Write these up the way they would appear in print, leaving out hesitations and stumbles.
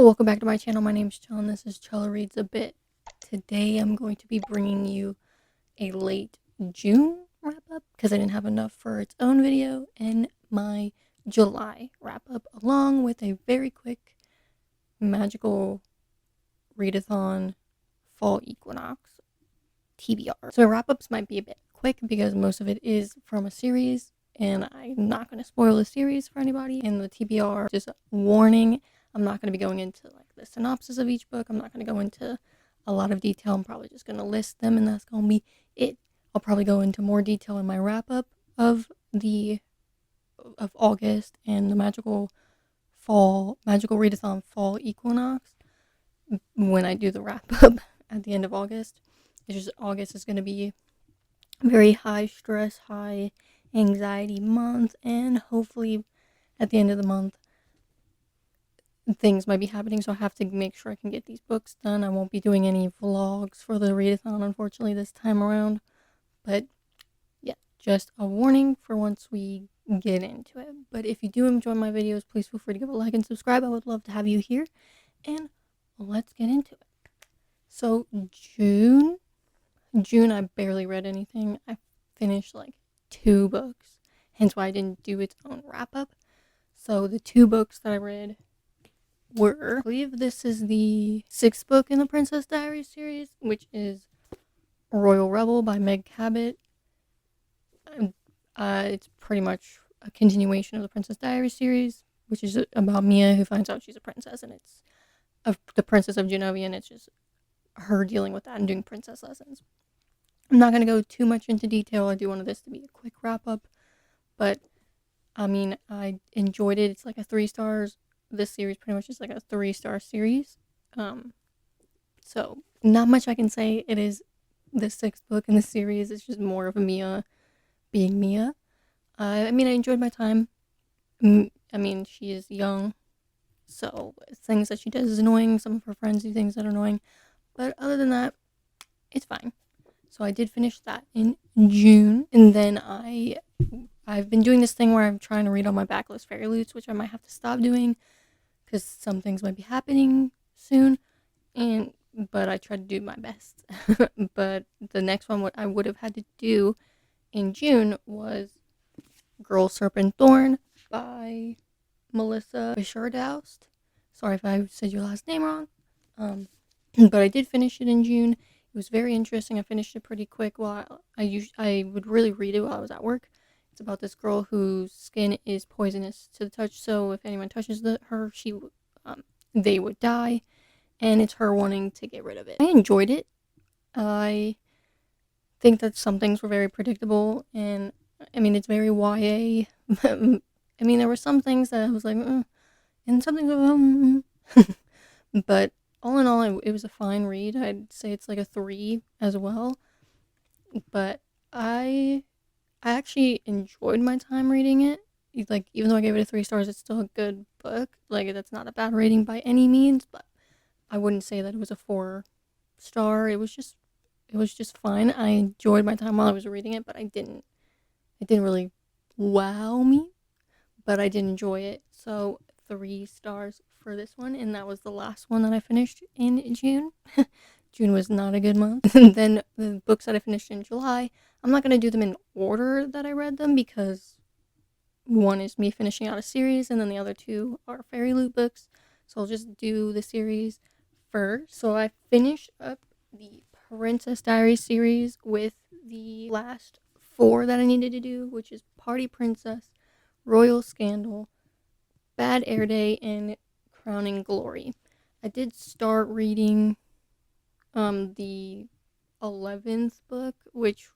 welcome back to my channel. My name's Chell and this is Chell Reads a Bit. Today I'm going to be bringing you a late June wrap up because I didn't have enough for its own video, and my July wrap up along with a very quick Magical Readathon Fall Equinox TBR. So wrap ups might be a bit quick because most of it is from a series and I'm not going to spoil the series for anybody. And the TBR, just a warning, I'm not going to be going into like the synopsis of each book. I'm not going to go into a lot of detail. I'm probably just going to list them and that's going to be it. I'll probably go into more detail in my wrap up of August and the Magical Readathon Fall Equinox when I do the wrap up at the end of August. It's just August is going to be a very high stress, high anxiety month, and hopefully at the end of the month things might be happening, so I have to make sure I can get these books done. I won't be doing any vlogs for the readathon, unfortunately, this time around, but yeah, just a warning for once we get into it. But if you do enjoy my videos, please feel free to give a like and subscribe. I would love to have you here, and let's get into it. So June I barely read anything. I finished like 2 books, hence why I didn't do its own wrap up. So the 2 books that I read were, I believe this is the 6th book in the Princess Diaries series, which is Royal Rebel by Meg Cabot. It's pretty much a continuation of the Princess Diaries series, which is about Mia who finds out she's a princess, and it's of the Princess of Genovia, and it's just her dealing with that and doing princess lessons. I'm not going to go too much into detail. I do want this to be a quick wrap up, but I mean, I enjoyed it. It's like a 3 stars. This series pretty much is like a 3-star series. So not much I can say. It is the 6th book in the series. It's just more of Mia being Mia. I mean, I enjoyed my time. I mean, she is young, so things that she does is annoying. Some of her friends do things that are annoying, but other than that, it's fine. So I did finish that in June, and then I've been doing this thing where I'm trying to read all my backlist fairy loots, which I might have to stop doing because some things might be happening soon, but I tried to do my best. But the next one, what I would have had to do in June was Girl Serpent Thorn by Melissa Fischerdaust. Sorry if I said your last name wrong. But I did finish it in June. It was very interesting. I finished it pretty quick. While I would really read it while I was at work. It's about this girl whose skin is poisonous to the touch, so if anyone touches her, they would die, and it's her wanting to get rid of it. I enjoyed it. I think that some things were very predictable, and I mean, it's very YA. I mean, there were some things that I was like, and something, but all in all, it was a fine read. I'd say it's like a 3 as well, but I actually enjoyed my time reading it. Like, even though I gave it a 3 stars, it's still a good book. Like, that's not a bad rating by any means, but I wouldn't say that it was a 4-star. It was just fine. I enjoyed my time while I was reading it, but it didn't really wow me, but I did enjoy it. So 3 stars for this one, and that was the last one that I finished in June. June was not a good month. And then the books that I finished in July, I'm not going to do them in order that I read them because one is me finishing out a series and then the other 2 are fairy loot books. So I'll just do the series first. So I finished up the Princess Diaries series with the last 4 that I needed to do, which is Party Princess, Royal Scandal, Bad Air Day, and Crowning Glory. I did start reading the 11th book, which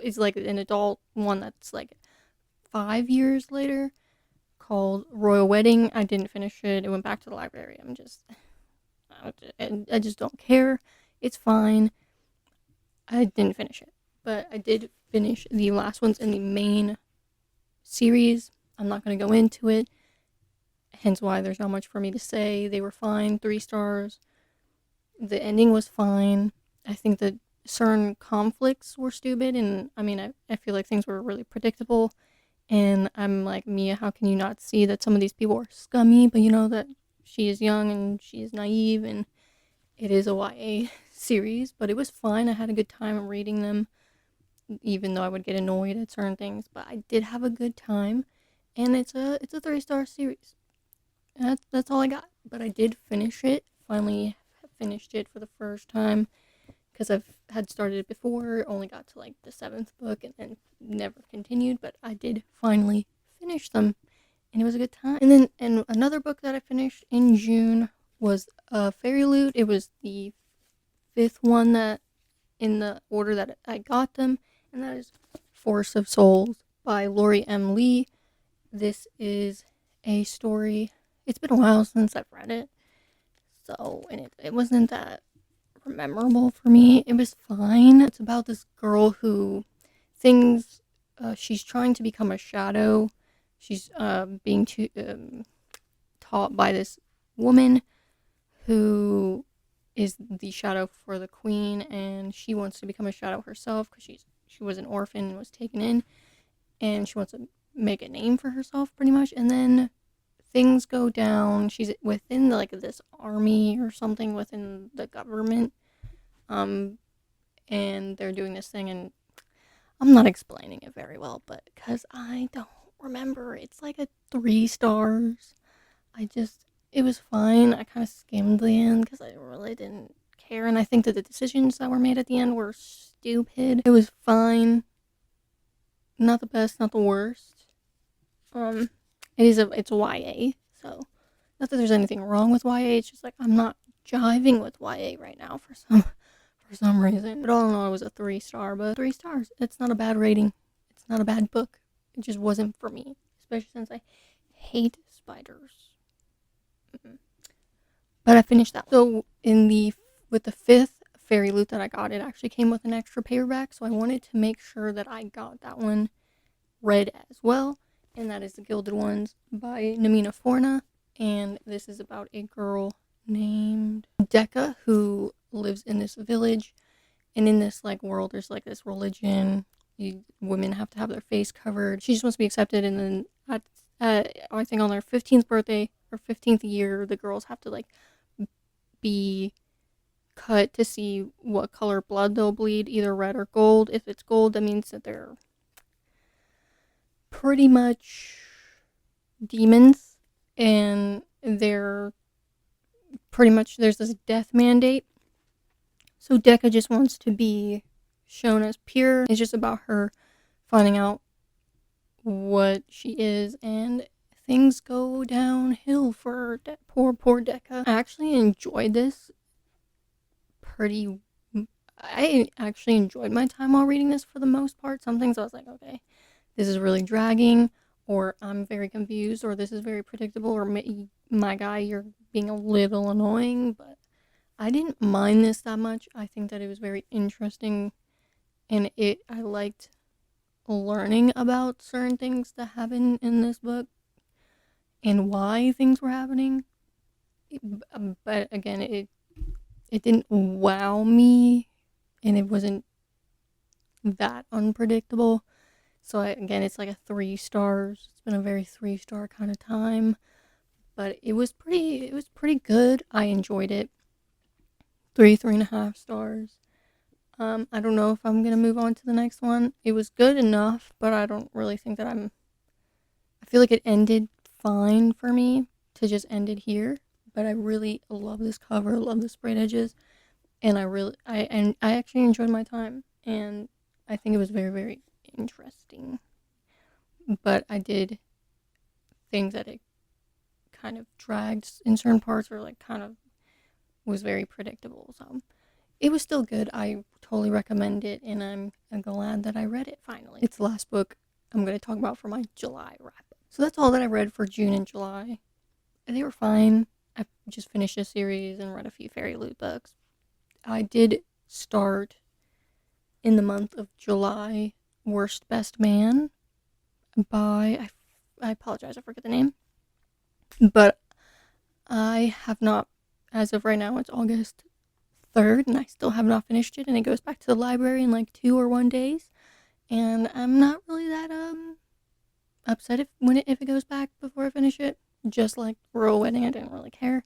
is like an adult one that's like 5 years later, called Royal Wedding. I didn't finish it. It went back to the library. I just don't care. It's fine. I didn't finish it, but I did finish the last ones in the main series. I'm not going to go into it, hence why there's not much for me to say. They were fine, 3 stars. The ending was fine. I think that certain conflicts were stupid, and I mean, I feel like things were really predictable, and I'm like, Mia, how can you not see that some of these people are scummy? But you know that she is young and she is naive, and it is a YA series, but it was fine. I had a good time reading them, even though I would get annoyed at certain things, but I did have a good time, and it's a 3-star series. And that's all I got, but I did finish it. Finally finished it for the first time, because I've had started it before, only got to like the 7th book and then never continued, but I did finally finish them, and it was a good time. And another book that I finished in June was Fairy Loot. It was the 5th one that in the order that I got them, and that is Force of Souls by Lori M. Lee. This is a story. It's been a while since I've read it, so, and it wasn't that memorable for me. It was fine. It's about this girl who she's trying to become a shadow. She's being taught by this woman who is the shadow for the queen, and she wants to become a shadow herself because she was an orphan and was taken in, and she wants to make a name for herself pretty much. And then things go down. She's within like this army or something within the government, and they're doing this thing, and I'm not explaining it very well, but because I don't remember, it's like a 3 stars. It was fine. I kind of skimmed the end because I really didn't care, and I think that the decisions that were made at the end were stupid. It was fine. Not the best, not the worst. It's YA, so not that there's anything wrong with YA. It's just like I'm not jiving with YA right now for some reason. But all in all, it was a 3 star. But 3 stars, it's not a bad rating. It's not a bad book. It just wasn't for me, especially since I hate spiders. But I finished that. So with the 5th Fairy Loot that I got, it actually came with an extra paperback, so I wanted to make sure that I got that one read as well. And that is The Gilded Ones by Namina Forna. And this is about a girl named Decca who lives in this village. And in this like world, there's like this religion. Women have to have their face covered. She just wants to be accepted. And then I think on their 15th birthday or 15th year, the girls have to like be cut to see what color blood they'll bleed, either red or gold. If it's gold, that means that they're pretty much demons, and they're pretty much, there's this death mandate. So Decca just wants to be shown as pure. It's just about her finding out what she is, and things go downhill for poor Decca. I actually enjoyed this I actually enjoyed my time while reading this for the most part. Some things I was like, okay, this is really dragging, or I'm very confused, or this is very predictable, or my guy, you're being a little annoying, but I didn't mind this that much. I think that it was very interesting, and I liked learning about certain things that happen in this book and why things were happening. But again, it didn't wow me, and it wasn't that unpredictable. So again, it's like a 3 stars. It's been a very 3 star kind of time, but it was pretty good. I enjoyed it. 3.5 stars. I don't know if I'm gonna move on to the next one. It was good enough, but I don't really think that I feel like it ended fine for me to just end it here. But I really love this cover, love the sprayed edges, and I actually enjoyed my time, and I think it was very, very interesting. But I did think that it kind of dragged in certain parts, or like kind of was very predictable. So it was still good. I totally recommend it, and I'm glad that I read it finally. It's the last book I'm going to talk about for my July wrap. So that's all that I read for June and July. They were fine. I just finished a series and read a few Fairy Loot books. I did start in the month of July Worst Best Man by, I apologize, I forget the name. But I have not, as of right now, it's August 3rd, and I still have not finished it, and it goes back to the library in like 2 or 1 days, and I'm not really that upset if it goes back before I finish it, just like Royal Wedding. I didn't really care.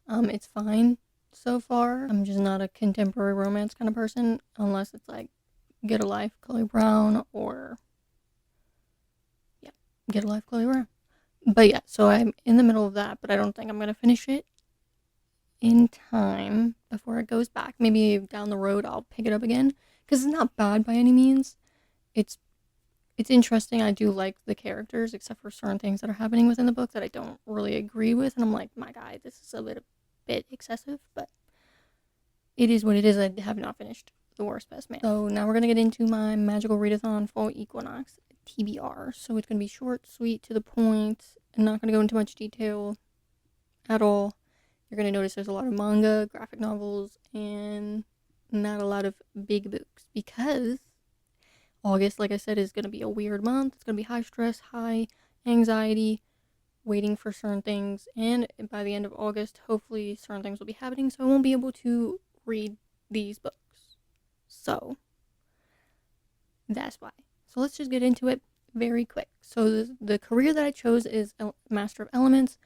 It's fine so far. I'm just not a contemporary romance kind of person unless it's like Get a Life, Chloe Brown, or Get a Life, Chloe Brown. But yeah, so I'm in the middle of that, but I don't think I'm gonna finish it in time before it goes back. Maybe down the road I'll pick it up again because it's not bad by any means. It's interesting. I do like the characters, except for certain things that are happening within the book that I don't really agree with, and I'm like, my guy, this is a bit excessive, but it is what it is. I have not finished The Worst Best Man. So now we're gonna get into my Magical Readathon Fall Equinox TBR. So it's gonna be short, sweet, to the point, and not gonna go into much detail at all. You're gonna notice there's a lot of manga, graphic novels, and not a lot of big books because August, like I said, is going to be a weird month. It's going to be high stress, high anxiety, waiting for certain things. And by the end of August, hopefully certain things will be happening. So I won't be able to read these books. So that's why. So let's just get into it very quick. So the career that I chose is Master of Elements.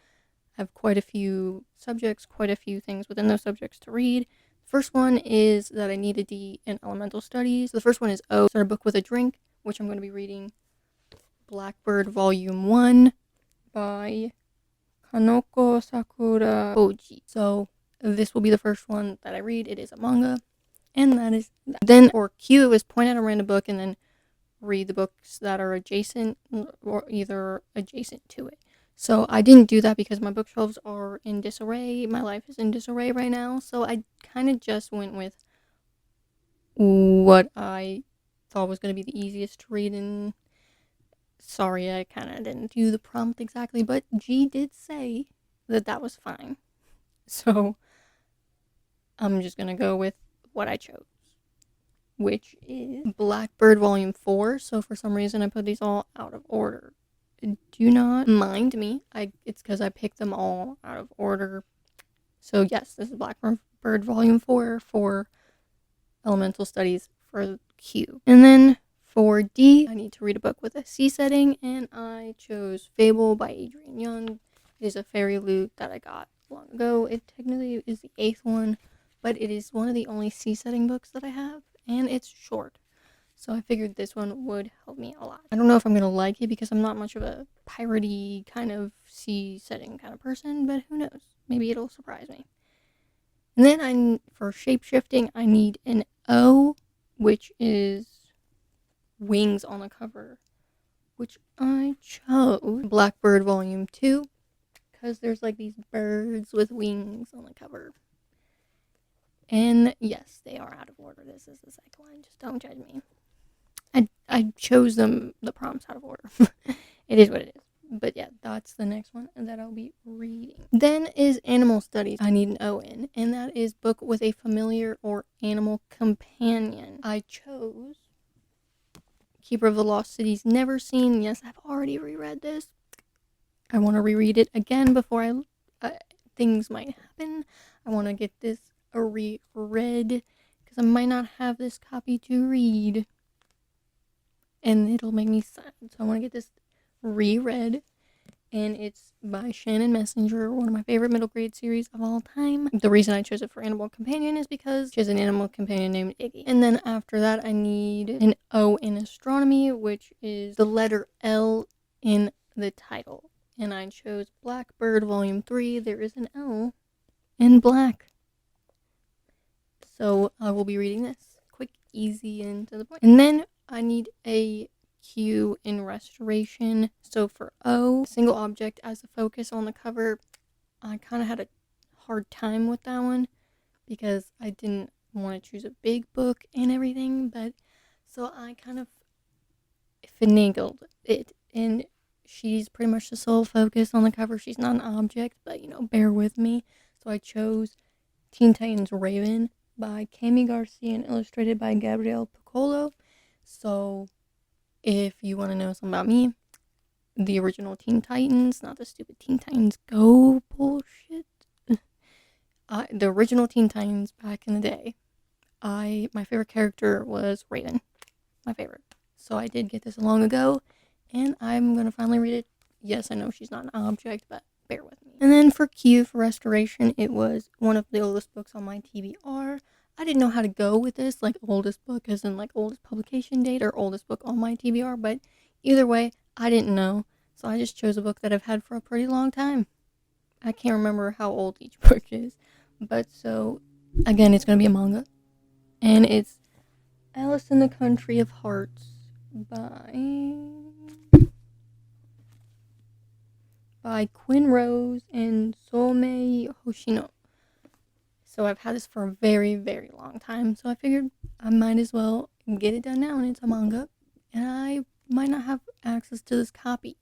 I have quite a few subjects, quite a few things within those subjects to read. First one is that I need a D in elemental studies. The first one is O, Start a Book with a Drink, which I'm going to be reading Blackbird Volume 1 by Kanoko Sakura Oji. So this will be the first one that I read. It is a manga, and that is that. Then for Q, it was point out a random book and then read the books that are adjacent or either adjacent to it. So I didn't do that because my bookshelves are in disarray. My life is in disarray right now. So I kind of just went with what I thought was going to be the easiest to read. And sorry, I kind of didn't do the prompt exactly, but G did say that was fine. So I'm just going to go with what I chose, which is Blackbird Volume 4. So for some reason I put these all out of order. Do not mind me. It's because I picked them all out of order. So yes, this is Blackbird Volume 4 for Elemental Studies for Q. And then for D, I need to read a book with a C setting, and I chose Fable by Adrienne Young. It is a fairy lute that I got long ago. It technically is the 8th one, but it is one of the only C setting books that I have, and it's short. So I figured this one would help me a lot. I don't know if I'm going to like it because I'm not much of a piratey kind of sea setting kind of person, but who knows? Maybe it'll surprise me. And then for shape-shifting, I need an O, which is wings on the cover, which I chose Blackbird Volume 2 because there's like these birds with wings on the cover. And yes, they are out of order. This is the second one. Just don't judge me. I chose the prompts out of order. It is what it is. But yeah, that's the next one that I'll be reading. Then is Animal Studies. I need an O in. And that is book with a familiar or animal companion. I chose Keeper of the Lost Cities Never Seen. Yes, I've already reread this. I want to reread it again before things might happen. I want to get this reread because I might not have this copy to read. And it'll make me sad. So I want to get this reread. And it's by Shannon Messenger, one of my favorite middle grade series of all time. The reason I chose it for Animal Companion is because she has an animal companion named Iggy. And then after that, I need an O in astronomy, which is the letter L in the title. And I chose Blackbird Volume 3. There is an L in black. So I will be reading this. Quick, easy, and to the point. And then I need a Q in restoration. So for O, single object as a focus on the cover, I kind of had a hard time with that one because I didn't want to choose a big book and everything, but so I kind of finagled it, and she's pretty much the sole focus on the cover. She's not an object, but bear with me. So I chose Teen Titans Raven by Cami Garcia and illustrated by Gabrielle Piccolo. So if you want to know something about me, the original Teen Titans, not the stupid Teen Titans Go bullshit. The original Teen Titans back in the day, my favorite character was Raven. My favorite. So I did get this long ago, and I'm going to finally read it. Yes, I know she's not an object, but bear with me. And then for Q for restoration, it was one of the oldest books on my TBR. I didn't know how to go with this, like oldest book as in like oldest publication date or oldest book on my TBR, but either way, I didn't know. So I just chose a book that I've had for a pretty long time. I can't remember how old each book is, but so again, it's going to be a manga, and it's Alice in the Country of Hearts by Quinn Rose and Somei Hoshino. So I've had this for a very, very long time, so I figured I might as well get it done now, and it's a manga, and I might not have access to this copy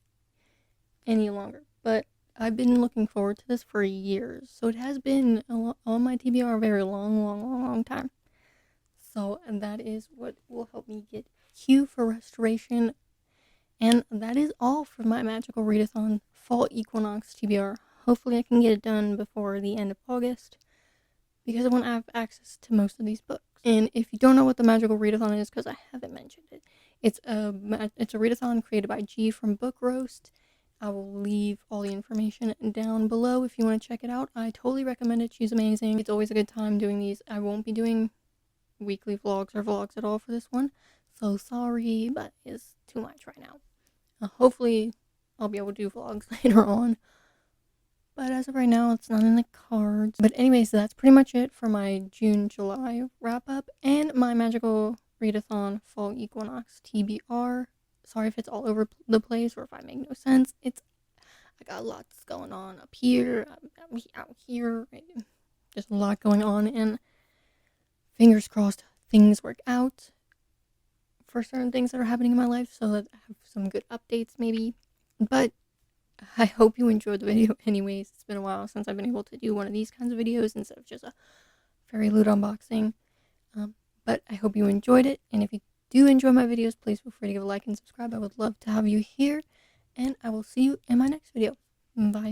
any longer, but I've been looking forward to this for years, so it has been on my TBR a very long time. So, and that is what will help me get Q for restoration, and that is all for my Magical Readathon Fall Equinox TBR. Hopefully I can get it done before the end of August, because I want to have access to most of these books. And if you don't know what the Magical Readathon is, because I haven't mentioned it, it's a readathon created by G from Book Roast. I will leave all the information down below if you want to check it out. I totally recommend it. She's amazing. It's always a good time doing these. I won't be doing weekly vlogs or vlogs at all for this one, so sorry, but it's too much right now. Hopefully I'll be able to do vlogs later on, but as of right now, it's not in the cards. But anyways, that's pretty much it for my June-July wrap-up and my Magical Readathon Fall Equinox TBR. Sorry if it's all over the place or if I make no sense. I got lots going on up here, out here, just a lot going on, and fingers crossed things work out for certain things that are happening in my life so that I have some good updates maybe. But I hope you enjoyed the video anyways. It's been a while since I've been able to do one of these kinds of videos instead of just a fairy loot unboxing. But I hope you enjoyed it, and if you do enjoy my videos, please feel free to give a like and subscribe. I would love to have you here, and I will see you in my next video. Bye.